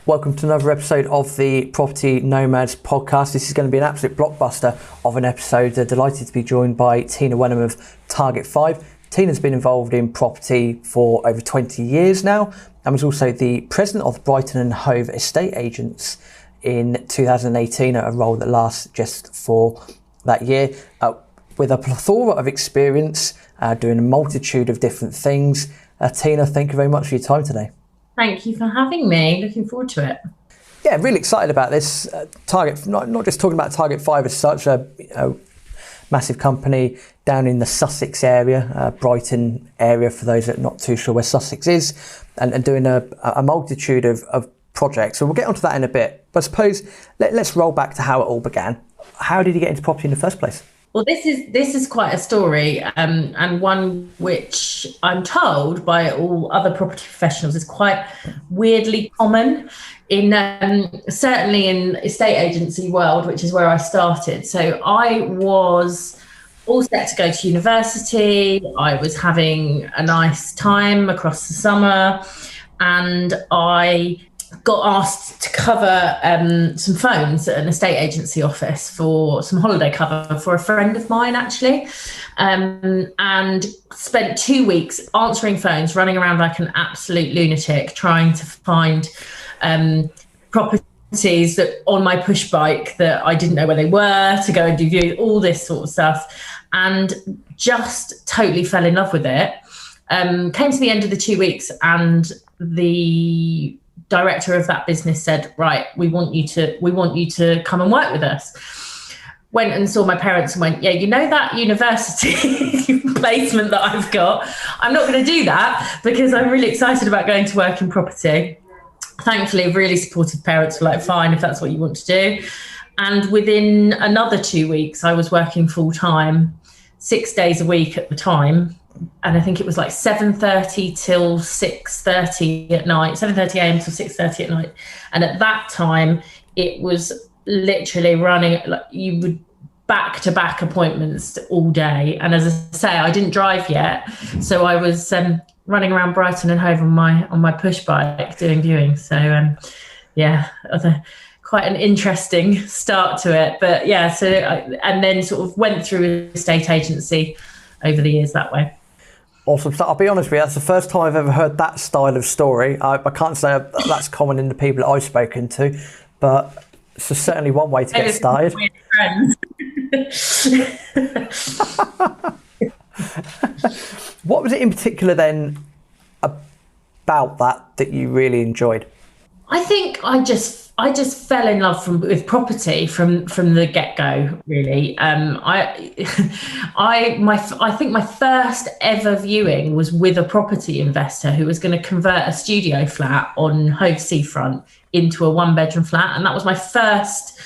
Welcome to another episode of the Property Nomads podcast. This is going to be an absolute blockbuster of an episode. Delighted to be joined by Tina Wenham of Target 5. Tina's been involved in property for over 20 years now and was also the president of the Brighton and Hove estate agents in 2018, a role that lasts just for that year. With a plethora of experience, doing a multitude of different things. Tina, thank you very much for your time today. Thank you for having me. Looking forward to it. Yeah, really excited about this. Target, not just talking about Target 5 as such, a massive company down in the Sussex area, Brighton area, for those that are not too sure where Sussex is, and doing a multitude of projects. So we'll get onto that in a bit. But I suppose let's roll back to how it all began. How did you get into property in the first place? Well, this is quite a story, and one which I'm told by all other property professionals is quite weirdly common in certainly in estate agency world, which is where I started. So I was all set to go to university. I was having a nice time across the summer, and I got asked to cover some phones at an estate agency office for some holiday cover for a friend of mine, actually, and spent 2 weeks answering phones, running around like an absolute lunatic, trying to find properties that on my push bike that I didn't know where they were, to go and do views, all this sort of stuff, and just totally fell in love with it. Came to the end of the 2 weeks, and the director of that business said, right, we want you to come and work with us. Went and saw my parents and went, yeah, you know that university placement that I've got, I'm not going to do that because I'm really excited about going to work in property. Thankfully, really supportive parents were like, fine, if that's what you want to do. And within another 2 weeks, I was working full time, 6 days a week at the time. And I think it was like 7:30 till 6:30 at night, 7:30 a.m. till 6:30 at night. And at that time, it was literally running, like you would back-to-back appointments all day. And as I say, I didn't drive yet, so I was running around Brighton and Hove on my push bike doing viewings. So yeah, quite an interesting start to it. But yeah, so and then sort of went through estate agency over the years that way. Awesome. So I'll be honest with you, that's the first time I've ever heard that style of story. I can't say that's common in the people that I've spoken to, but it's certainly one way to get started. What was it in particular then about that you really enjoyed? I think I just fell in love with property from the get-go, really. I think my first ever viewing was with a property investor who was going to convert a studio flat on Hove Seafront into a one-bedroom flat, and that was my first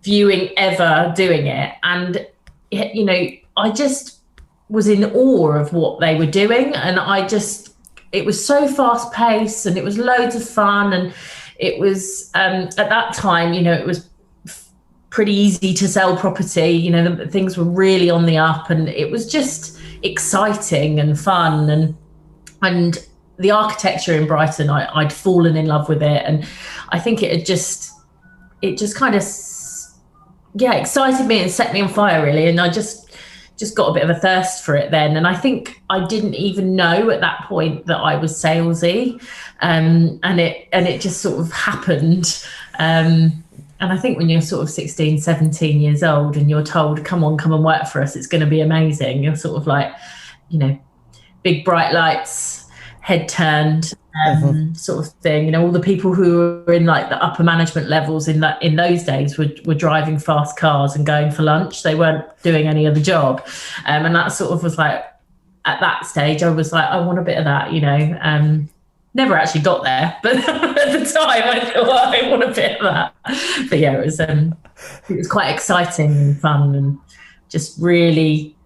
viewing ever doing it. And you know, I just was in awe of what they were doing, and it was so fast-paced, and it was loads of fun, and it was at that time, you know, it was pretty easy to sell property. You know, things were really on the up, and it was just exciting and fun, and the architecture in Brighton, I'd fallen in love with it, and I think it just kind of excited me and set me on fire, really, and I just got a bit of a thirst for it then. And I think I didn't even know at that point that I was salesy, and it just sort of happened. And I think when you're sort of 16, 17 years old and you're told, come and work for us, it's going to be amazing, you're sort of like, you know, big bright lights, head turned, sort of thing. You know, all the people who were in like the upper management levels in those days were driving fast cars and going for lunch. They weren't doing any other job, and that sort of was like, at that stage I was like, I want a bit of that, you know. Never actually got there, but at the time I thought, well, I want a bit of that. But yeah, it was quite exciting and fun, and just really,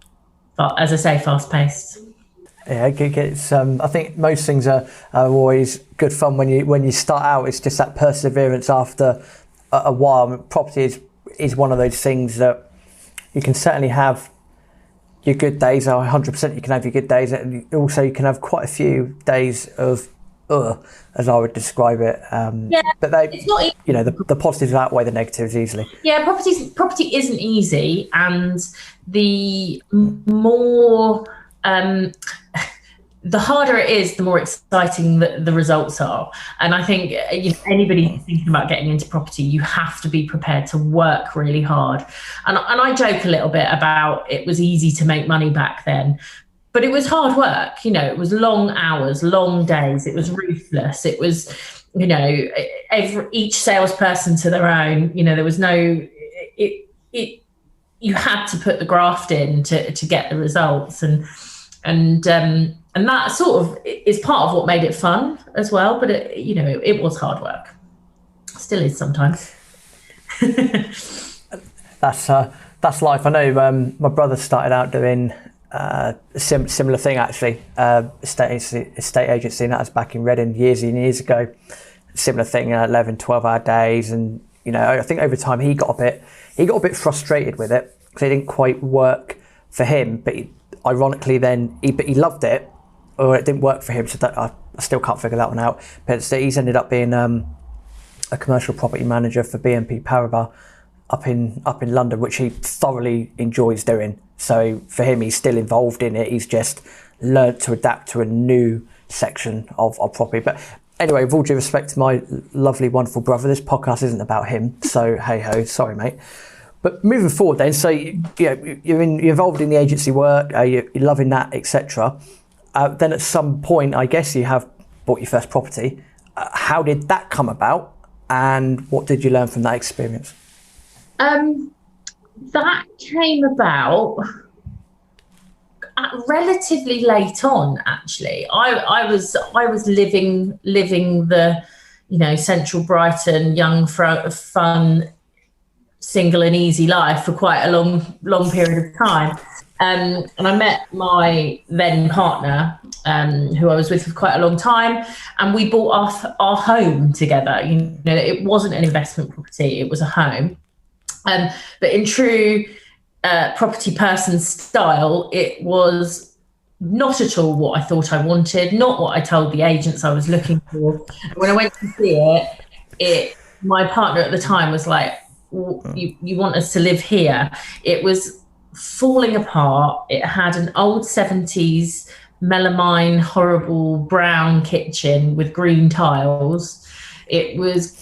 as I say, fast paced. Yeah, it's. I think most things are always good fun when you start out. It's just that perseverance after a while. I mean, property is one of those things that you can certainly have your good days. 100% you can have your good days, and also you can have quite a few days of as I would describe it. But it's not easy. you know, the positives outweigh the negatives easily. Yeah, property isn't easy, and the more the harder it is, the more exciting the results are. And I think anybody who's thinking about getting into property, you have to be prepared to work really hard. And I joke a little bit about it was easy to make money back then, but it was hard work. It was long hours, long days. It was ruthless. It was, each salesperson to their own. There was no you had to put the graft in to get the results, and that sort of is part of what made it fun as well. But it was hard work. Still is sometimes. That's life. I know my brother started out doing a similar thing actually. Estate agency, and that was back in Reading years and years ago. Similar thing, 11, 12-hour days, and I think over time he got a bit frustrated with it because it didn't quite work for him. But ironically, then he loved it, or it didn't work for him. So that I still can't figure that one out. But he's ended up being a commercial property manager for BNP Paribas up in London, which he thoroughly enjoys doing. So for him, he's still involved in it. He's just learned to adapt to a new section of property. But anyway, with all due respect to my lovely, wonderful brother, this podcast isn't about him. So hey ho, sorry mate. But moving forward then, so you're involved in the agency work, you're loving that, etc. Then at some point, I guess you have bought your first property. How did that come about, and what did you learn from that experience? That came about relatively late on, actually. I was living the central Brighton young fun single and easy life for quite a long period of time, and I met my then partner, who I was with for quite a long time, and we bought our home together. It wasn't an investment property, it was a home, but in true property person style, it was not at all what I thought I wanted, not what I told the agents I was looking for. And when I went to see it, my partner at the time was like, you want us to live here? It was falling apart. It had an old 70s melamine, horrible brown kitchen with green tiles. It was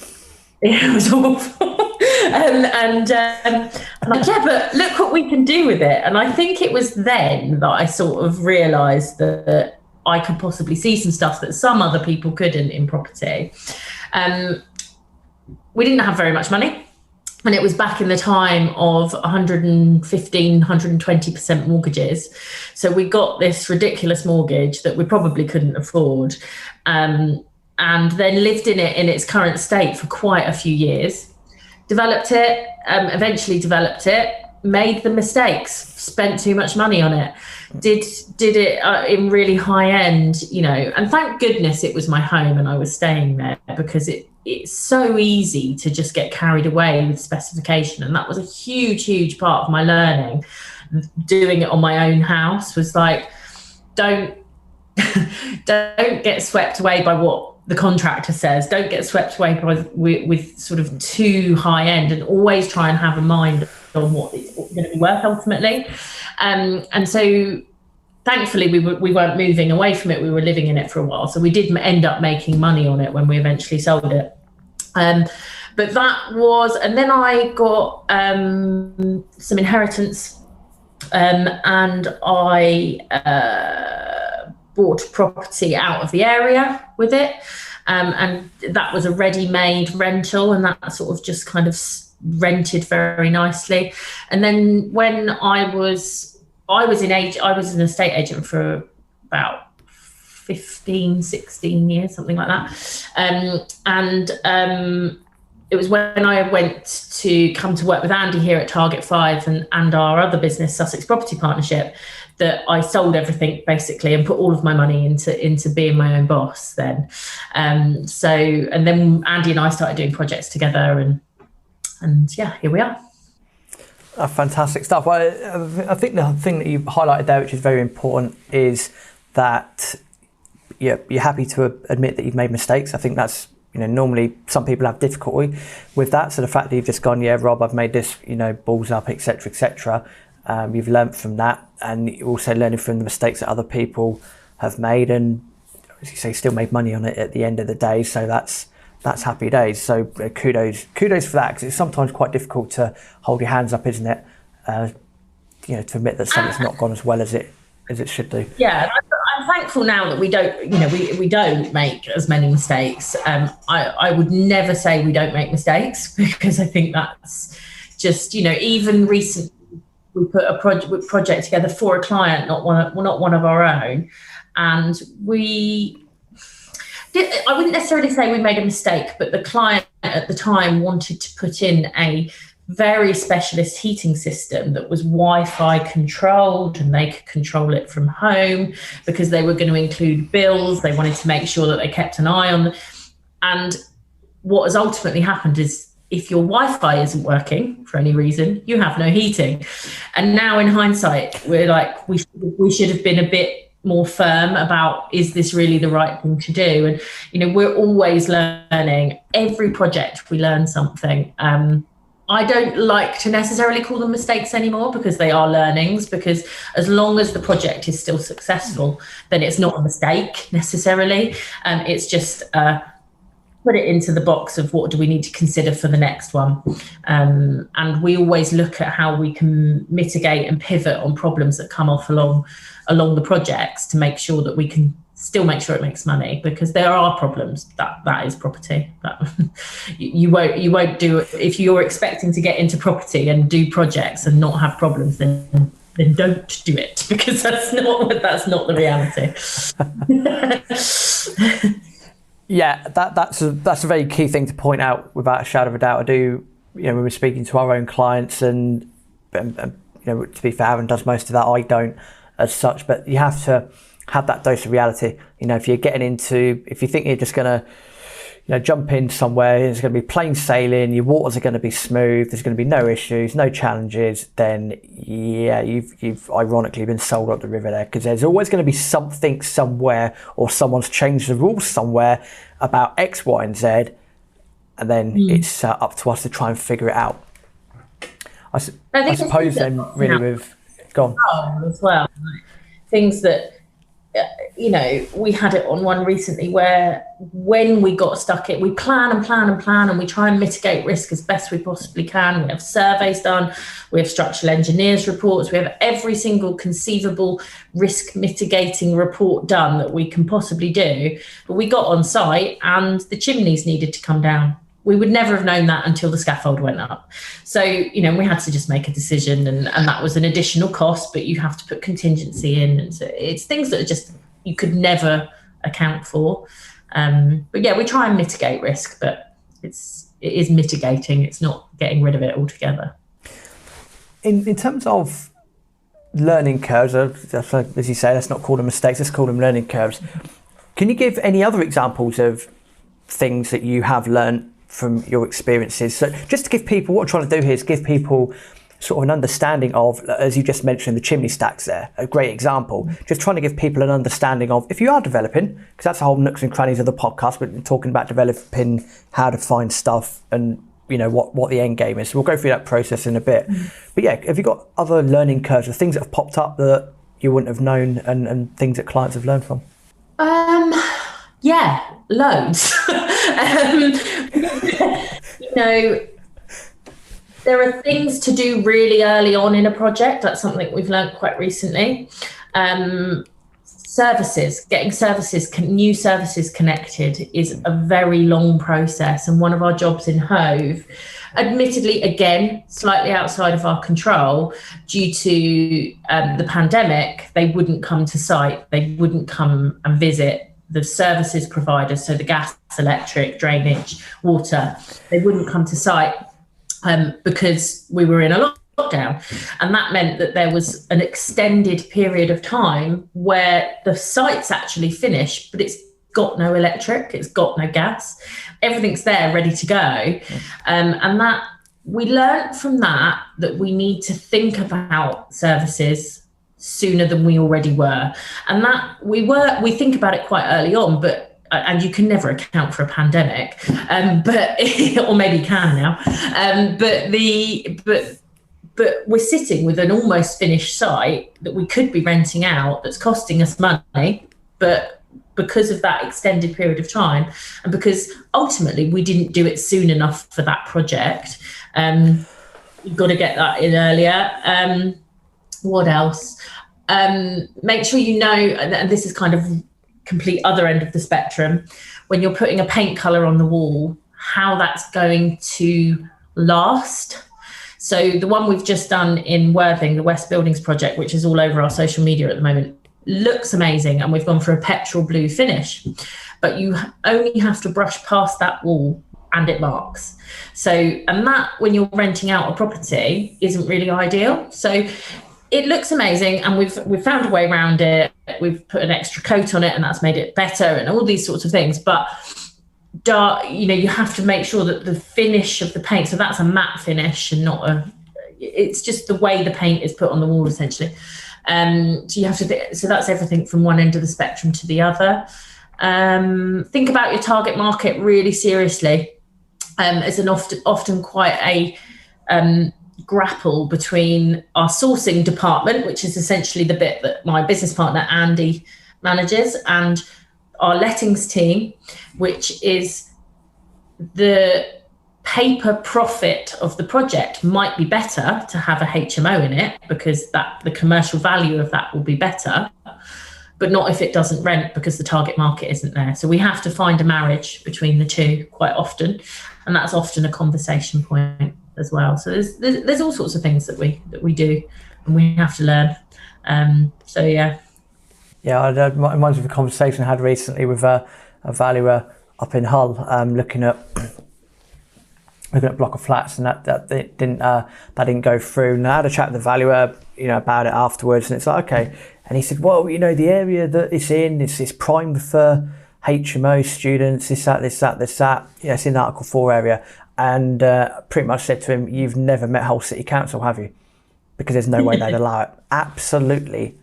awful. and I'm like, yeah, but look what we can do with it. And I think it was then that I sort of realised that I could possibly see some stuff that some other people couldn't in property. We didn't have very much money. And it was back in the time of 115, 120% mortgages. So we got this ridiculous mortgage that we probably couldn't afford, and then lived in it in its current state for quite a few years. Eventually developed it, made the mistakes, spent too much money on it, did it in really high end, and thank goodness it was my home and I was staying there, because it's so easy to just get carried away with specification. And that was a huge part of my learning. Doing it on my own house was like, don't get swept away by what the contractor says. Don't get swept away with sort of too high end, and always try and have a mind on what it's going to be worth ultimately. And so thankfully we weren't moving away from it. We were living in it for a while. So we did end up making money on it when we eventually sold it. But that was, and then I got some inheritance, and I bought property out of the area with it, and that was a ready-made rental, and that sort of just kind of rented very nicely. And then when I was an estate agent for about 15, 16 years, something like that. It was when I went to come to work with Andy here at Target 5 and our other business, Sussex Property Partnership, that I sold everything basically and put all of my money into being my own boss then. And then Andy and I started doing projects together, and yeah, here we are. Fantastic stuff. Well, I think the thing that you highlighted there, which is very important, is that you're happy to admit that you've made mistakes. I think that's, normally some people have difficulty with that. So the fact that you've just gone, yeah, Rob, I've made this, balls up, etc., etc. You've learned from that, and you're also learning from the mistakes that other people have made, and as you say, still made money on it at the end of the day. So that's happy days. So kudos for that, because it's sometimes quite difficult to hold your hands up, isn't it? To admit that something's not gone as well as it should do. Yeah, I'm thankful now that we don't, we don't make as many mistakes. I would never say we don't make mistakes, because I think that's just, even recently we put a project together for a client, not one of our own, and I wouldn't necessarily say we made a mistake, but the client at the time wanted to put in a very specialist heating system that was Wi-Fi controlled, and they could control it from home because they were going to include bills. They wanted to make sure that they kept an eye on them. And what has ultimately happened is, if your Wi-Fi isn't working for any reason, you have no heating. And now in hindsight, we're like, we should have been a bit more firm about, is this really the right thing to do? And, we're always learning. Every project we learn something. I don't like to necessarily call them mistakes anymore, because they are learnings, because as long as the project is still successful, then it's not a mistake necessarily. It's just put it into the box of what do we need to consider for the next one. And we always look at how we can mitigate and pivot on problems that come off along the projects, to make sure that we can still make sure it makes money, because there are problems. That is property. You won't do it. If you're expecting to get into property and do projects and not have problems, then don't do it, because that's not the reality. Yeah, that's a very key thing to point out, without a shadow of a doubt. I do, when we're speaking to our own clients, and to be fair, Aaron does most of that. I don't as such, but you have to have that dose of reality. If you're if you think you're just going to, jump in somewhere, it's going to be plain sailing, your waters are going to be smooth, there's going to be no issues, no challenges, then yeah, you've ironically been sold up the river there, because there's always going to be something somewhere, or someone's changed the rules somewhere about X, Y, and Z, and then it's up to us to try and figure it out. I suppose then, really, with gone as well, things that. We had it on one recently where, when we got stuck we plan and we try and mitigate risk as best we possibly can. We have surveys done, we have structural engineers reports, we have every single conceivable risk mitigating report done that we can possibly do. But we got on site and the chimneys needed to come down. We would never have known that until the scaffold went up. So, we had to just make a decision, and that was an additional cost, but you have to put contingency in. And so it's things that are just, you could never account for. But yeah, we try and mitigate risk, but it is mitigating. It's not getting rid of it altogether. In terms of learning curves, as you say, let's not call them mistakes, let's call them learning curves. Can you give any other examples of things that you have learned from your experiences? So just to give people, what I'm trying to do here is give people sort of an understanding of, as you just mentioned, the chimney stacks there, a great example. Just trying to give people an understanding of, if you are developing, because that's the whole nooks and crannies of the podcast, but talking about developing, how to find stuff, and what the end game is. So we'll go through that process in a bit. But yeah, have you got other learning curves or things that have popped up that you wouldn't have known, and things that clients have learned from? Yeah, loads. There are things to do really early on in a project. That's something we've learned quite recently. Services, getting new services connected is a very long process. And one of our jobs in Hove, admittedly, again, slightly outside of our control, due to the pandemic, they wouldn't come to site. They wouldn't come and visit the services providers, so the gas, electric, drainage, water. They wouldn't come to site because we were in a lockdown. And that meant that there was an extended period of time where the site's actually finished, but it's got no electric, it's got no gas, everything's there ready to go. And that we learned from that we need to think about services sooner than we already were. And that we think about it quite early on, but and you can never account for a pandemic, but or maybe you can now. But we're sitting with an almost finished site that we could be renting out that's costing us money, but because of that extended period of time, and because ultimately we didn't do it soon enough for that project, you've got to get that in earlier. What else? Make sure you know, and this is kind of complete other end of the spectrum, when you're putting a paint colour on the wall, how that's going to last. So the one we've just done in Worthing, the West Buildings project, which is all over our social media at the moment, looks amazing, and we've gone for a petrol blue finish, but you only have to brush past that wall and it marks. So, and that, when you're renting out a property, isn't really ideal. So it looks amazing, and we've found a way around it. We've put an extra coat on it, and that's made it better, and all these sorts of things. But you have to make sure that the finish of the paint, so that's a matte finish and not it's just the way the paint is put on the wall, essentially. So you have to, so that's everything from one end of the spectrum to the other. Think about your target market really seriously. It's an often quite a grapple between our sourcing department, which is essentially the bit that my business partner Andy manages, and our lettings team, which is the paper profit of the project. Might be better to have a HMO in it because that the commercial value of that will be better, but not if it doesn't rent because the target market isn't there. So we have to find a marriage between the two quite often, and that's often a conversation point as well. So there's all sorts of things that we do, and we have to learn. So yeah. Yeah, it reminds me of a conversation I had recently with a valuer up in Hull, looking at a block of flats, and that didn't go through. And I had a chat with the valuer, about it afterwards, and it's like, okay. And he said, well, the area that it's in is primed for HMO students, this, that. It's in Article 4 area. And pretty much said to him, you've never met Hull City Council, have you? Because there's no way they'd allow it. Absolutely,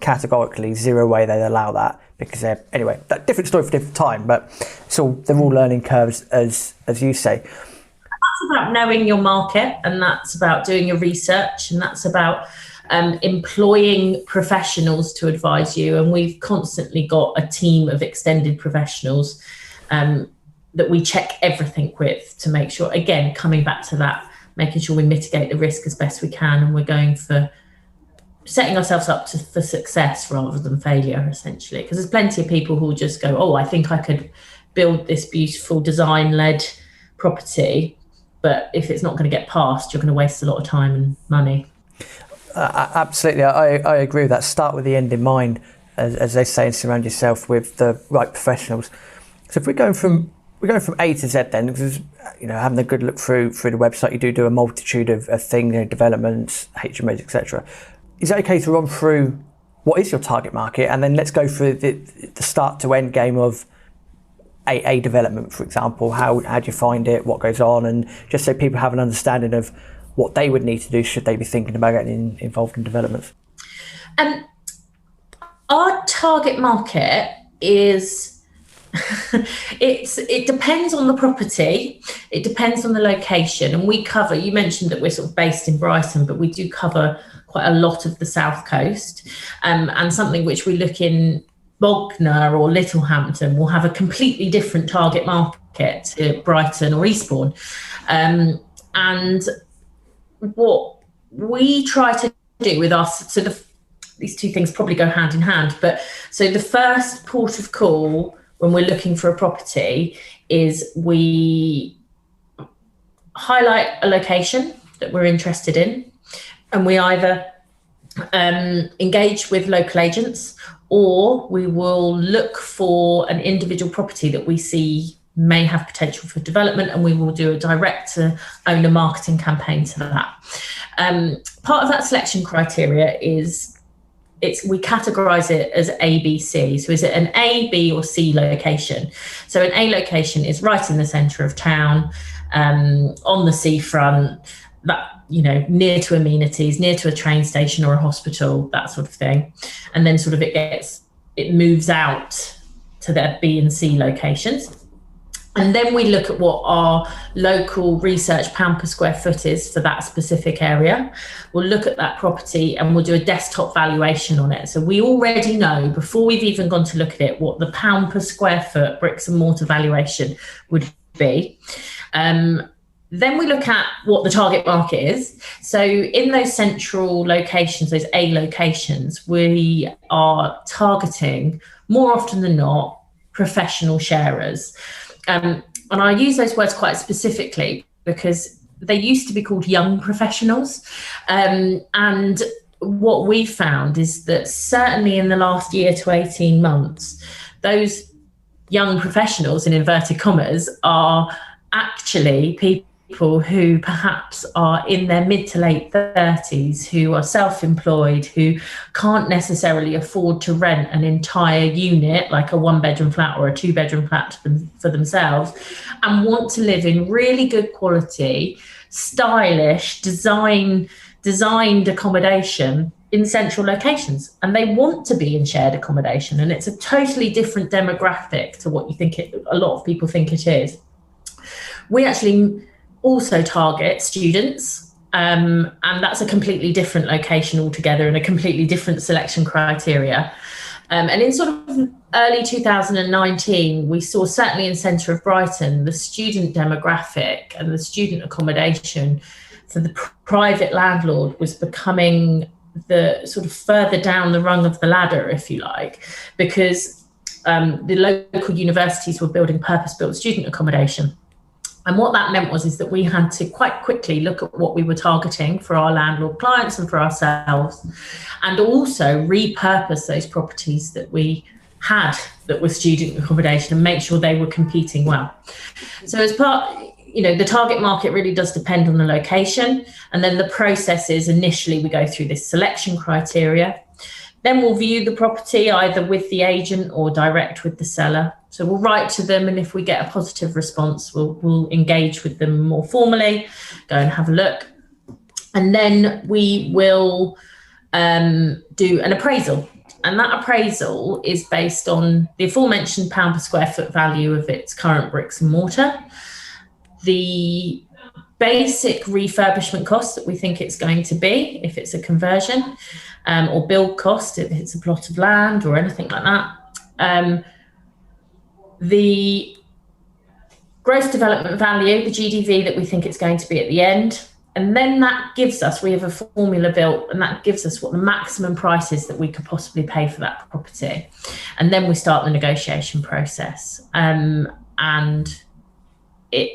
categorically, zero way they'd allow that. Because anyway, that different story for different time, but they're all learning curves, as you say. That's about knowing your market, and that's about doing your research, and that's about employing professionals to advise you. And we've constantly got a team of extended professionals that we check everything with to make sure, again, coming back to that, making sure we mitigate the risk as best we can, and we're going for setting ourselves up for success rather than failure, essentially. Because there's plenty of people who will just go, oh, I think I could build this beautiful design-led property, but if it's not going to get passed, you're going to waste a lot of time and money. Absolutely, I agree with that. Start with the end in mind, as they say, and surround yourself with the right professionals. So if we're going from A to Z, then, because having a good look through the website, you do a multitude of things, developments, HMOs, etc. Is it okay to run through what is your target market, and then let's go through the start to end game of a development, for example? How do you find it? What goes on? And just so people have an understanding of what they would need to do should they be thinking about getting involved in developments. Our target market is it depends on the property, it depends on the location, and we cover, you mentioned that we're sort of based in Brighton, but we do cover quite a lot of the south coast, and something which we look in Bognor or Littlehampton will have a completely different target market to Brighton or Eastbourne. And what we try to do with us, so these two things probably go hand in hand, but so the first port of call when we're looking for a property is we highlight a location that we're interested in, and we either engage with local agents, or we will look for an individual property that we see may have potential for development, and we will do a direct to owner marketing campaign to that. Part of that selection criteria is we categorize it as A, B, C. So is it an A, B, or C location? So an A location is right in the center of town, on the seafront, near to amenities, near to a train station or a hospital, that sort of thing. And then sort of it moves out to their B and C locations. And then we look at what our local research pound per square foot is for that specific area. We'll look at that property and we'll do a desktop valuation on it. So we already know, before we've even gone to look at it, what the pound per square foot bricks and mortar valuation would be. Then we look at what the target market is. So in those central locations, those A locations, we are targeting, more often than not, professional sharers. And I use those words quite specifically because they used to be called young professionals. And what we found is that certainly in the last year to 18 months, those young professionals, in inverted commas, are actually people who perhaps are in their mid to late 30s, who are self-employed, who can't necessarily afford to rent an entire unit, like a 1-bedroom flat or a 2-bedroom flat for themselves, and want to live in really good quality, stylish, designed accommodation in central locations. And they want to be in shared accommodation. And it's a totally different demographic to what a lot of people think it is. We actually also target students, and that's a completely different location altogether and a completely different selection criteria. And in sort of early 2019, we saw, certainly in centre of Brighton, the student demographic and the student accommodation for the private landlord was becoming the sort of further down the rung of the ladder, if you like, because the local universities were building purpose-built student accommodation. And what that meant is that we had to quite quickly look at what we were targeting for our landlord clients and for ourselves, and also repurpose those properties that we had that were student accommodation and make sure they were competing well. So as part, the target market really does depend on the location. And then the process is, initially we go through this selection criteria. Then we'll view the property either with the agent or direct with the seller. So we'll write to them, and if we get a positive response, we'll engage with them more formally, go and have a look. And then we will do an appraisal. And that appraisal is based on the aforementioned pound per square foot value of its current bricks and mortar, the basic refurbishment cost that we think it's going to be if it's a conversion, or build cost if it's a plot of land or anything like that. The gross development value, the GDV that we think it's going to be at the end. And then that gives us, we have a formula built, and that gives us what the maximum price is that we could possibly pay for that property. And then we start the negotiation process. And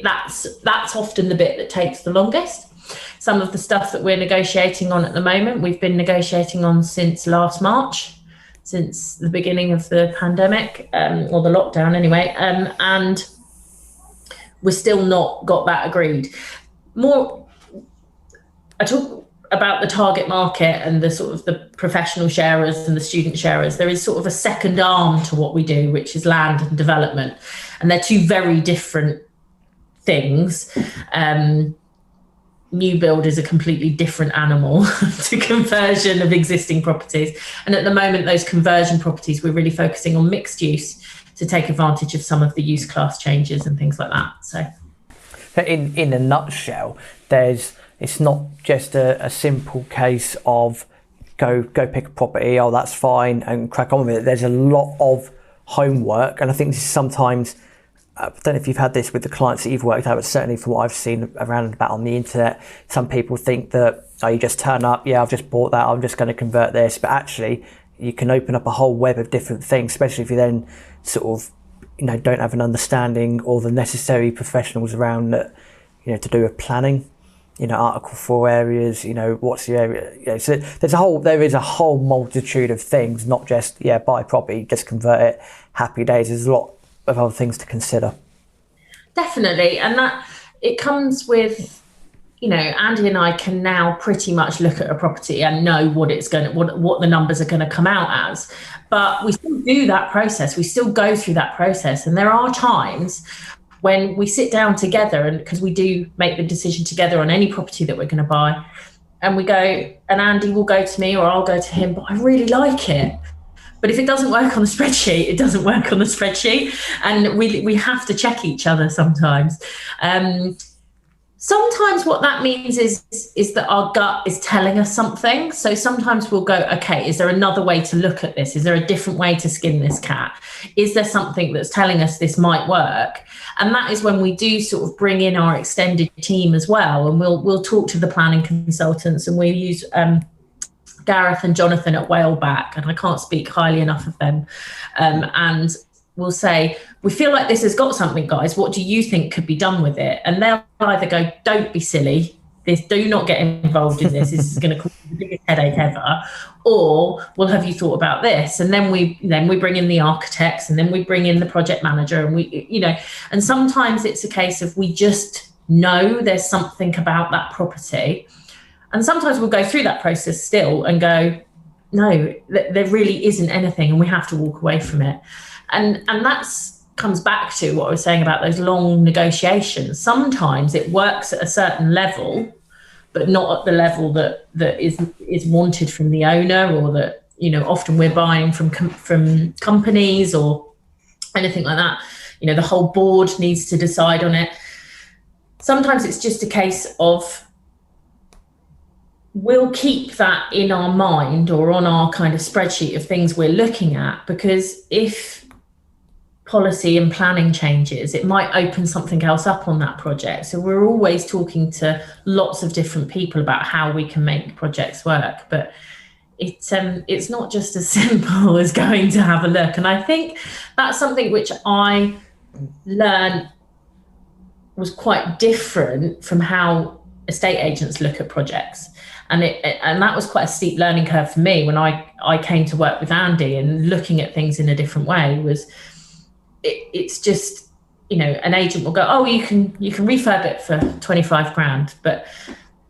that's often the bit that takes the longest. Some of the stuff that we're negotiating on at the moment, we've been negotiating on since last March, since the beginning of the pandemic, or the lockdown anyway, and we're still not got that agreed. I talk about the target market and the sort of the professional sharers and the student sharers. There is sort of a second arm to what we do, which is land and development, and they're two very different things. New build is a completely different animal to conversion of existing properties. And at the moment, those conversion properties, we're really focusing on mixed use to take advantage of some of the use class changes and things like that. So in a nutshell, it's not just a simple case of go pick a property, oh, that's fine, and crack on with it. There's a lot of homework. And I think this is sometimes, I don't know if you've had this with the clients that you've worked out, but certainly from what I've seen around and about on the internet, some people think that, oh, you just turn up, yeah, I've just bought that, I'm just going to convert this. But actually, you can open up a whole web of different things, especially if you then sort of, don't have an understanding or the necessary professionals around that, to do a planning, Article 4 areas, what's the area? So there is a whole multitude of things, not just, buy property, just convert it, happy days. There's a lot of other things to consider. Definitely. And that it comes with, Andy and I can now pretty much look at a property and know what the numbers are going to come out as. But we still do that process. We still go through that process. And there are times when we sit down together, and because we do make the decision together on any property that we're going to buy, and we go, and Andy will go to me or I'll go to him, but I really like it. But if it doesn't work on the spreadsheet, it doesn't work on the spreadsheet. And we have to check each other sometimes. Sometimes what that means is that our gut is telling us something. So sometimes we'll go, okay, is there another way to look at this? Is there a different way to skin this cat? Is there something that's telling us this might work? And that is when we do sort of bring in our extended team as well. And we'll talk to the planning consultants, and we use Gareth and Jonathan at Whaleback, and I can't speak highly enough of them. And we'll say, we feel like this has got something, guys. What do you think could be done with it? And they'll either go, don't be silly. Do not get involved in this. This is going to cause the biggest headache ever. Or, well, have you thought about this? And then we bring in the architects, and then we bring in the project manager, and and sometimes it's a case of we just know there's something about that property. And sometimes we'll go through that process still and go, no, there really isn't anything, and we have to walk away from it. And that's comes back to what I was saying about those long negotiations. Sometimes it works at a certain level, but not at the level that is wanted from the owner, or that, often we're buying from companies or anything like that. The whole board needs to decide on it. Sometimes it's just a case of, we'll keep that in our mind or on our kind of spreadsheet of things we're looking at, because if policy and planning changes, it might open something else up on that project. So we're always talking to lots of different people about how we can make projects work. But it's not just as simple as going to have a look. And I think that's something which I learned was quite different from how estate agents look at projects. And that was quite a steep learning curve for me when I came to work with Andy, and looking at things in a different way was, it's just, an agent will go, oh, you can refurb it for 25 grand, but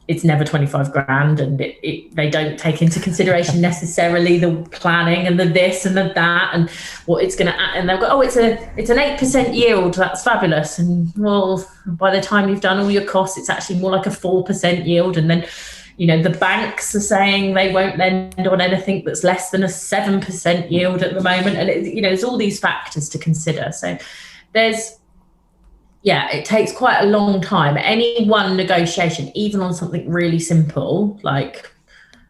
it's never 25 grand. And they don't take into consideration necessarily the planning and the this and the that and what it's going to add. And they'll go, oh, it's an 8% yield. That's fabulous. And well, by the time you've done all your costs, it's actually more like a 4% yield. And then, the banks are saying they won't lend on anything that's less than a 7% yield at the moment. And, there's all these factors to consider. So it takes quite a long time. Any one negotiation, even on something really simple, like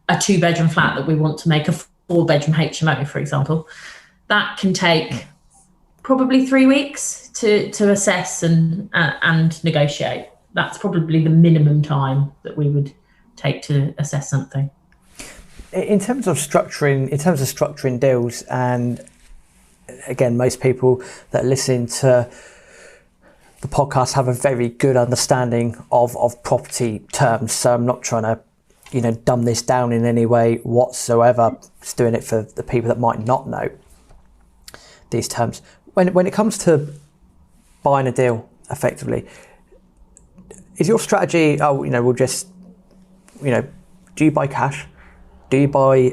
a 2-bedroom flat that we want to make a 4-bedroom HMO, for example, that can take probably 3 weeks to assess and negotiate. That's probably the minimum time that we would take to assess something. In terms of structuring deals, and again, most people that listen to the podcast have a very good understanding of property terms. So I'm not trying to, dumb this down in any way whatsoever. Just doing it for the people that might not know these terms. When it comes to buying a deal effectively, is your strategy, we'll just, do you buy cash? Do you buy,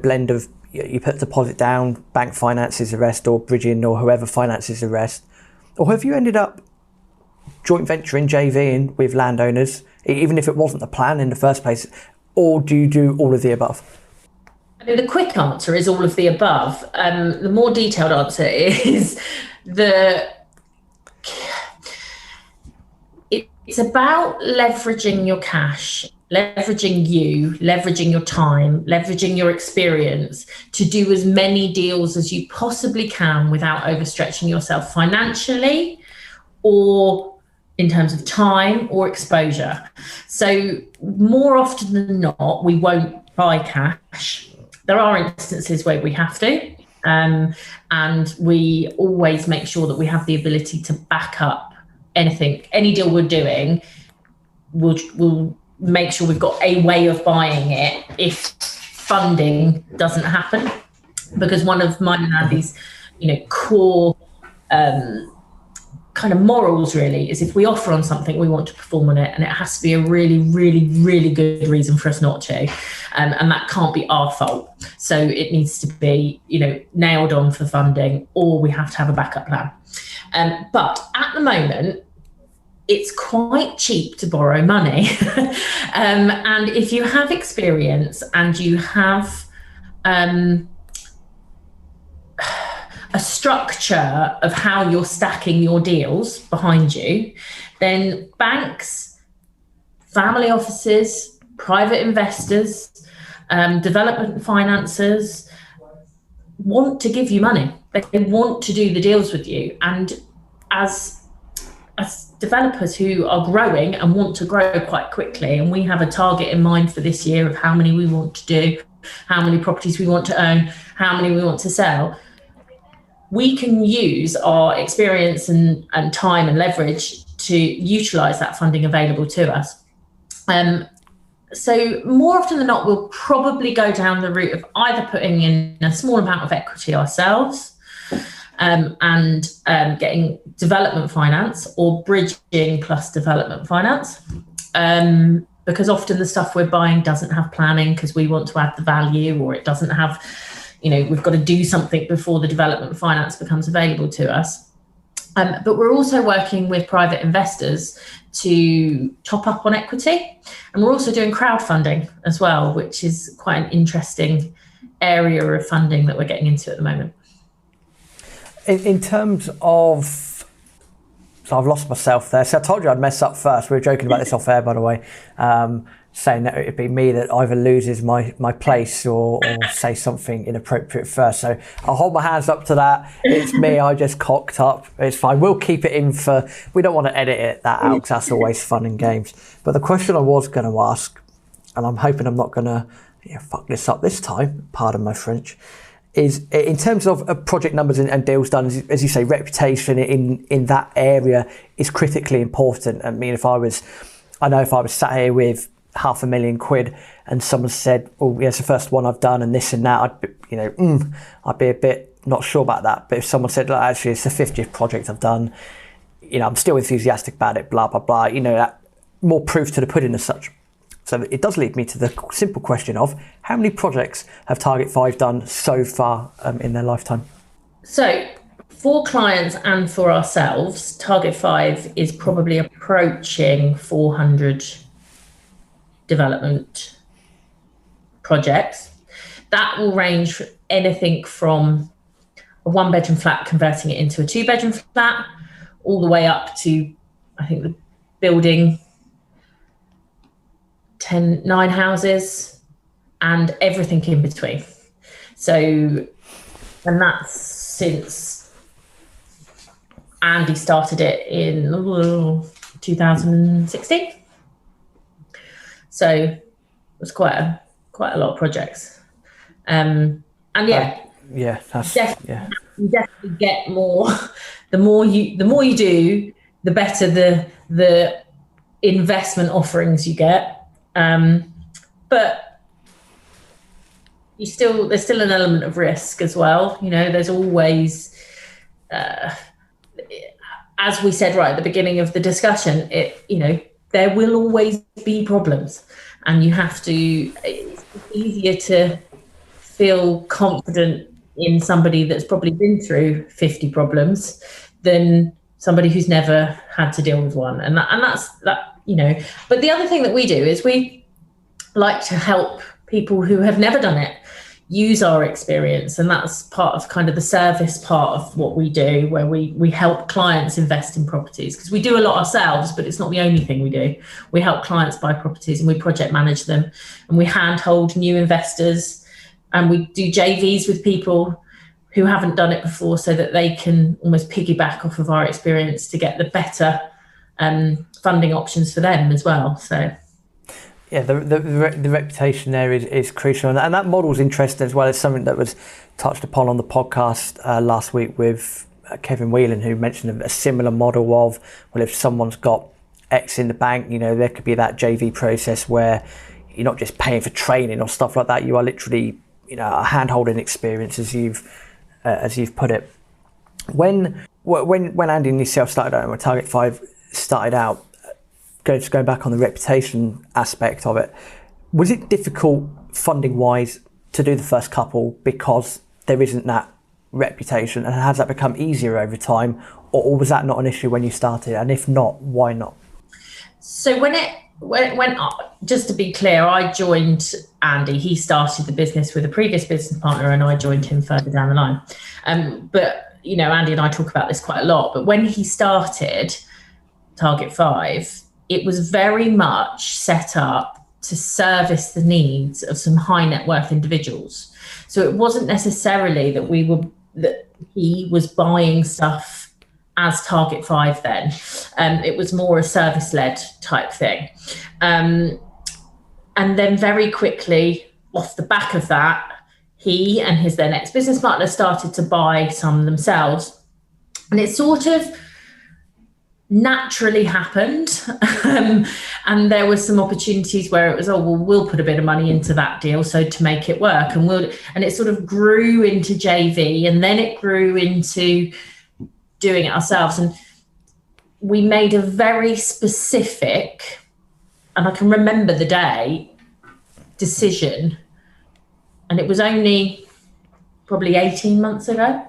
blend of, you put the deposit down, bank finances the rest, or bridging, or whoever finances the rest? Or have you ended up joint venturing, JVing with landowners, even if it wasn't the plan in the first place? Or do you do all of the above? I mean, the quick answer is all of the above. The more detailed answer is it's about leveraging your cash, leveraging you, leveraging your time, leveraging your experience to do as many deals as you possibly can without overstretching yourself financially or in terms of time or exposure. So more often than not, we won't buy cash. There are instances where we have to, and we always make sure that we have the ability to back up anything, any deal we're doing. We'll make sure we've got a way of buying it if funding doesn't happen, because one of mine and Andy's, core kind of morals really is, if we offer on something, we want to perform on it, and it has to be a really, really, really good reason for us not to, and that can't be our fault. So it needs to be, nailed on for funding, or we have to have a backup plan. But at the moment, it's quite cheap to borrow money. And if you have experience and you have a structure of how you're stacking your deals behind you, then banks, family offices, private investors, development financiers want to give you money. They want to do the deals with you. And as developers who are growing and want to grow quite quickly, and we have a target in mind for this year of how many we want to do, how many properties we want to own, how many we want to sell, we can use our experience and time and leverage to utilise that funding available to us. So more often than not, we'll probably go down the route of either putting in a small amount of equity ourselves and getting development finance, or bridging plus development finance. Because often the stuff we're buying doesn't have planning because we want to add the value, or it doesn't have, we've got to do something before the development finance becomes available to us. But we're also working with private investors to top up on equity. And we're also doing crowdfunding as well, which is quite an interesting area of funding that we're getting into at the moment. In terms of, so I've lost myself there. So I told you I'd mess up first. We were joking about this off air, by the way, saying that it'd be me that either loses my place or say something inappropriate first. So I'll hold my hands up to that. It's me. I just cocked up. It's fine. We'll keep it in we don't want to edit that out because that's always fun and games. But the question I was going to ask, and I'm hoping I'm not going to fuck this up this time, pardon my French, is in terms of project numbers and deals done, as you say, reputation in that area is critically important. I mean, if I was sat here with £500,000 and someone said, "Oh, yeah, it's the first one I've done and this and that," I'd be a bit not sure about that. But if someone said, "Look, actually, it's the 50th project I've done, I'm still enthusiastic about it, blah blah blah," that more proof to the pudding as such. So it does lead me to the simple question of how many projects have Target 5 done so far in their lifetime? So for clients and for ourselves, Target 5 is probably approaching 400 development projects. That will range from anything from a 1-bedroom flat converting it into a 2-bedroom flat, all the way up to, I think, the building 9 houses and everything in between. So, and that's since Andy started it in 2016. So it was quite a lot of projects. And you definitely get more. The more you do, the better the investment offerings you get. But there's still an element of risk as well. There's always, as we said right at the beginning of the discussion, there will always be problems, and you have to. It's easier to feel confident in somebody that's probably been through 50 problems than somebody who's never had to deal with one. And that's that. But the other thing that we do is we like to help people who have never done it use our experience, and that's part of kind of the service part of what we do, where we help clients invest in properties, because we do a lot ourselves, but it's not the only thing we do. We help clients buy properties and we project manage them, and we handhold new investors, and we do JVs with people who haven't done it before so that they can almost piggyback off of our experience to get the better funding options for them as well. So yeah, the reputation there is crucial, and that model's interesting as well. It's something that was touched upon on the podcast last week with Kevin Whelan, who mentioned a similar model of, well, if someone's got X in the bank, there could be that JV process where you're not just paying for training or stuff like that. You are literally, a hand-holding experience, as you've put it. When Andy and yourself started out, when Target 5 started out, going back on the reputation aspect of it, was it difficult funding wise to do the first couple because there isn't that reputation, and has that become easier over time, or was that not an issue when you started? And if not, why not? So when just to be clear, I joined Andy. He started the business with a previous business partner, and I joined him further down the line. But Andy and I talk about this quite a lot. But when he started Target 5, it was very much set up to service the needs of some high net worth individuals. So it wasn't necessarily that he was buying stuff as Target 5 then. It was more a service-led type thing. And then very quickly, off the back of that, he and his then ex-business partner started to buy some themselves. And it sort of naturally happened. And there were some opportunities where it was, we'll put a bit of money into that deal so to make it work. And it sort of grew into JV, and then it grew into doing it ourselves. And we made a very specific, and I can remember the day, decision, and it was only probably 18 months ago,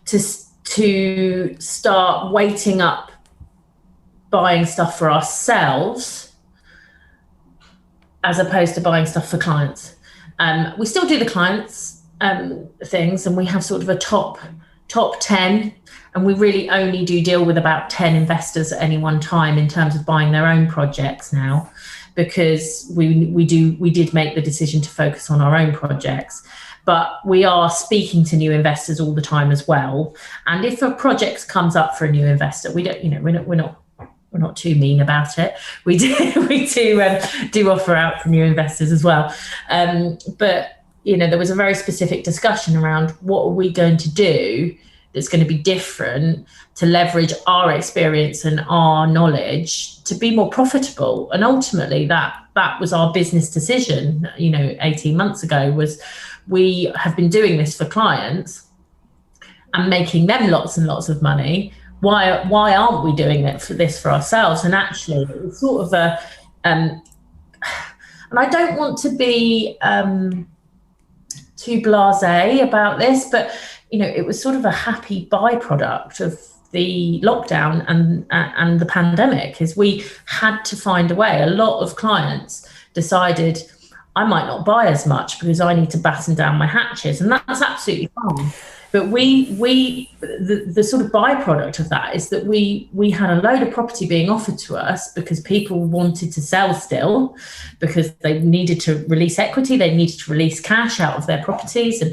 to start weighting up buying stuff for ourselves as opposed to buying stuff for clients. We still do the clients things, and we have sort of a top 10, and we really only do deal with about 10 investors at any one time in terms of buying their own projects now, because we did make the decision to focus on our own projects. But we are speaking to new investors all the time as well. And if a project comes up for a new investor, we don't, we're not too mean about it. We do offer out for new investors as well. But there was a very specific discussion around what are we going to do that's going to be different to leverage our experience and our knowledge to be more profitable. And ultimately that was our business decision, 18 months ago, was we have been doing this for clients and making them lots and lots of money. Why aren't we doing this for ourselves? And actually it's sort of and I don't want to be too blasé about this, but it was sort of a happy byproduct of the lockdown and the pandemic, is we had to find a way. A lot of clients decided, I might not buy as much because I need to batten down my hatches, and that's absolutely fine. But the sort of byproduct of that is that we had a load of property being offered to us because people wanted to sell still, because they needed to release equity, they needed to release cash out of their properties,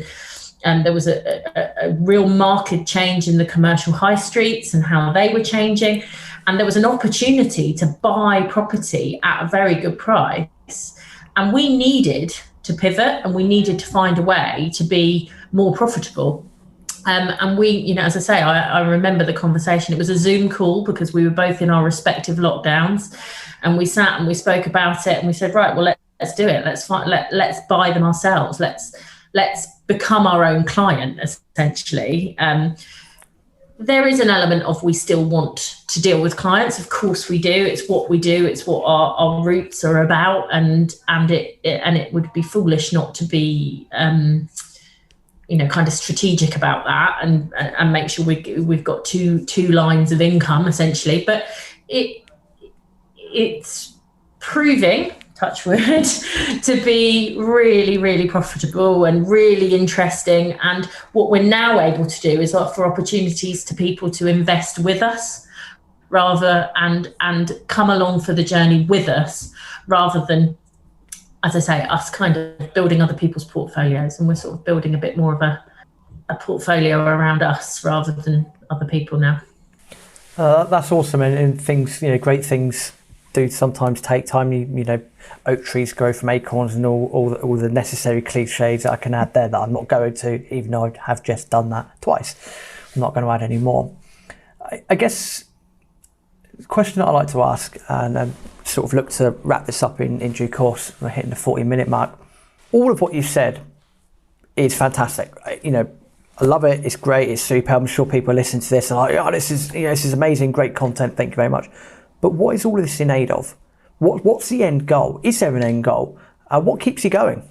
and there was a real market change in the commercial high streets and how they were changing, and there was an opportunity to buy property at a very good price, and we needed to pivot, and we needed to find a way to be more profitable. And we, as I say, I remember the conversation. It was a Zoom call because we were both in our respective lockdowns, and we sat and we spoke about it, and we said, right, well, let's do it. Let's buy them ourselves. Let's become our own client, essentially. There is an element of we still want to deal with clients. Of course we do. It's what we do. It's what our roots are about, and it would be foolish not to be kind of strategic about that and make sure we've got two lines of income, essentially. But it's proving, touch wood, to be really, really profitable and really interesting. And what we're now able to do is offer opportunities to people to invest with us and come along for the journey with us, rather than, as I say, us kind of building other people's portfolios. And we're sort of building a bit more of a portfolio around us rather than other people now. That's awesome. And things, great things do sometimes take time. Oak trees grow from acorns, and all the necessary cliches that I can add there that I'm not going to, even though I have just done that twice. I'm not going to add any more. I guess the question that I like to ask, and sort of look to wrap this up in due course, we're hitting the 40-minute mark. All of what you've said is fantastic. I love it. It's great. It's super. I'm sure people listen to this and are like, this is amazing, great content. Thank you very much. But what is all of this in aid of? What's the end goal? Is there an end goal? What keeps you going?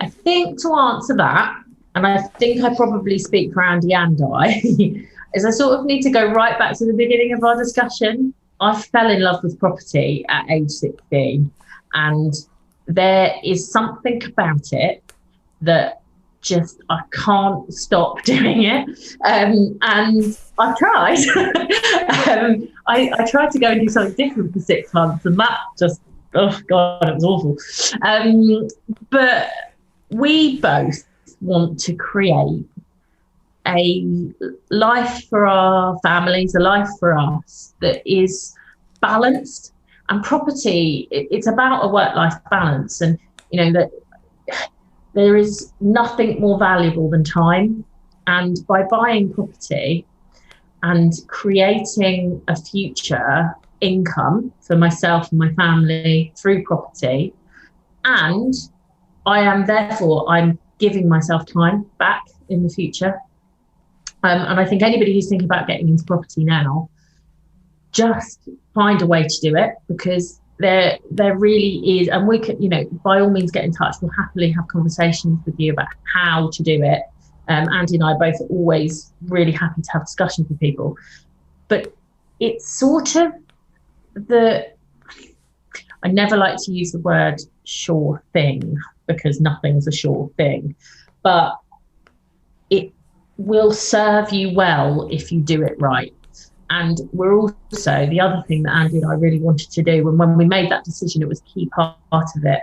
I think to answer that, and I think I probably speak for Andy and I, is I sort of need to go right back to the beginning of our discussion. I fell in love with property at age 16, and there is something about it that just I can't stop doing it. And I've tried. I tried to go and do something different for 6 months, and that just, oh God, it was awful. But we both want to create a life for our families, a life for us that is balanced. And property, it's about a work-life balance. And, you know, that there is nothing more valuable than time. And by buying property and creating a future income for myself and my family through property, and I'm giving myself time back in the future. And I think anybody who's thinking about getting into property now, just find a way to do it, because there really is, and we can, you know, by all means get in touch. We'll happily have conversations with you about how to do it. Andy and I both are always really happy to have discussions with people. But it's sort of I never like to use the word sure thing, because nothing's a sure thing, but it will serve you well if you do it right. And we're also, the other thing that Andy and I really wanted to do, and when we made that decision, it was a key part of it,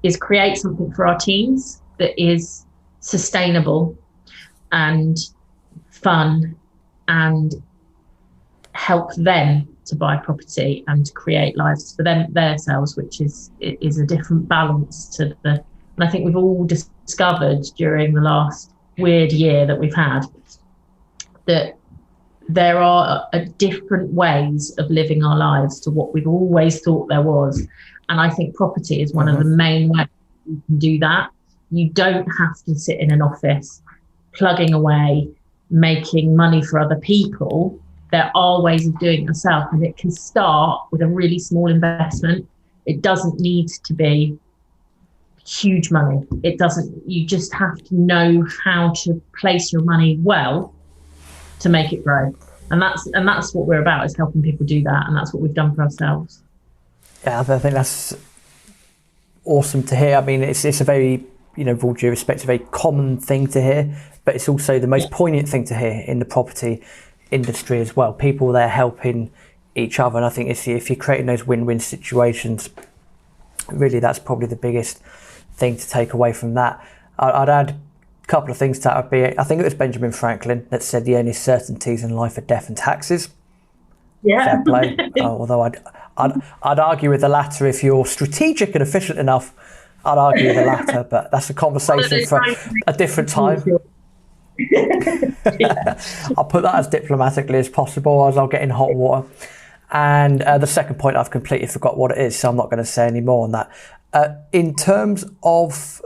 is create something for our teams that is sustainable and fun and help them to buy property and create lives for them, themselves, which is a different balance to and I think we've all discovered during the last weird year that we've had that there are different ways of living our lives to what we've always thought there was. And I think property is one of the main ways you can do that. You don't have to sit in an office plugging away, making money for other people. There are ways of doing it yourself, and it can start with a really small investment. It doesn't need to be huge money. You just have to know how to place your money well to make it grow. And that's what we're about, is helping people do that. And that's what we've done for ourselves. Yeah, I think that's awesome to hear. I mean, it's a very, you know, with all due respect, a very common thing to hear, but it's also the most poignant thing to hear in the property industry as well. People there helping each other, and I think if you're creating those win-win situations, really that's probably the biggest thing to take away from that. I'd add a couple of things to that. I think it was Benjamin Franklin that said the only certainties in life are death and taxes. Yeah. Fair play. Although I'd argue with the latter. If you're strategic and efficient enough, I'd argue with the latter, but that's a conversation for a different time. I'll put that as diplomatically as possible, as I'll get in hot water. And the second point, I've completely forgot what it is, so I'm not going to say any more on that. In terms of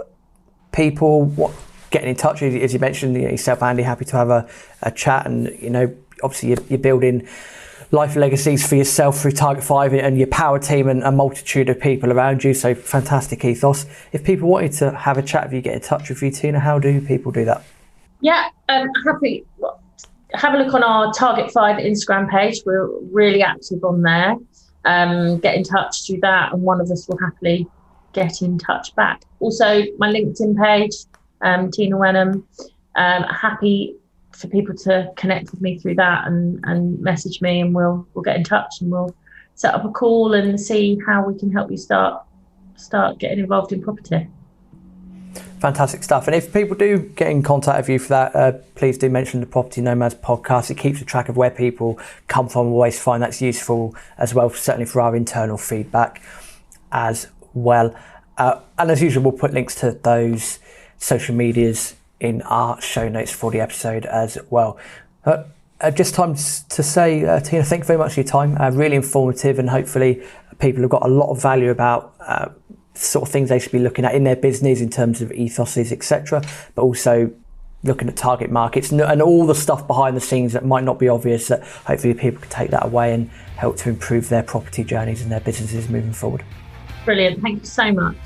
people getting in touch, as you mentioned, yourself, Andy, happy to have a chat, and obviously you're building life legacies for yourself through Target 5 and your power team and a multitude of people around you, so fantastic ethos. If people wanted to have a chat with you, get in touch with you, Tina, how do people do that? Yeah, happy. Have a look on our Target 5 Instagram page. We're really active on there. Get in touch through that, and one of us will happily get in touch back. Also, my LinkedIn page, Tina Wenham. Happy for people to connect with me through that and message me, and we'll get in touch, and we'll set up a call and see how we can help you start getting involved in property. Fantastic stuff. And if people do get in contact with you for that, please do mention the Property Nomads podcast. It keeps a track of where people come from. We always find that's useful as well, certainly for our internal feedback as well. And as usual, we'll put links to those social medias in our show notes for the episode as well. Just time to say, Tina, thank you very much for your time. Really informative, and hopefully people have got a lot of value about sort of things they should be looking at in their business in terms of ethoses, etc., but also looking at target markets and all the stuff behind the scenes that might not be obvious, that hopefully people can take that away and help to improve their property journeys and their businesses moving forward. Brilliant. Thank you so much.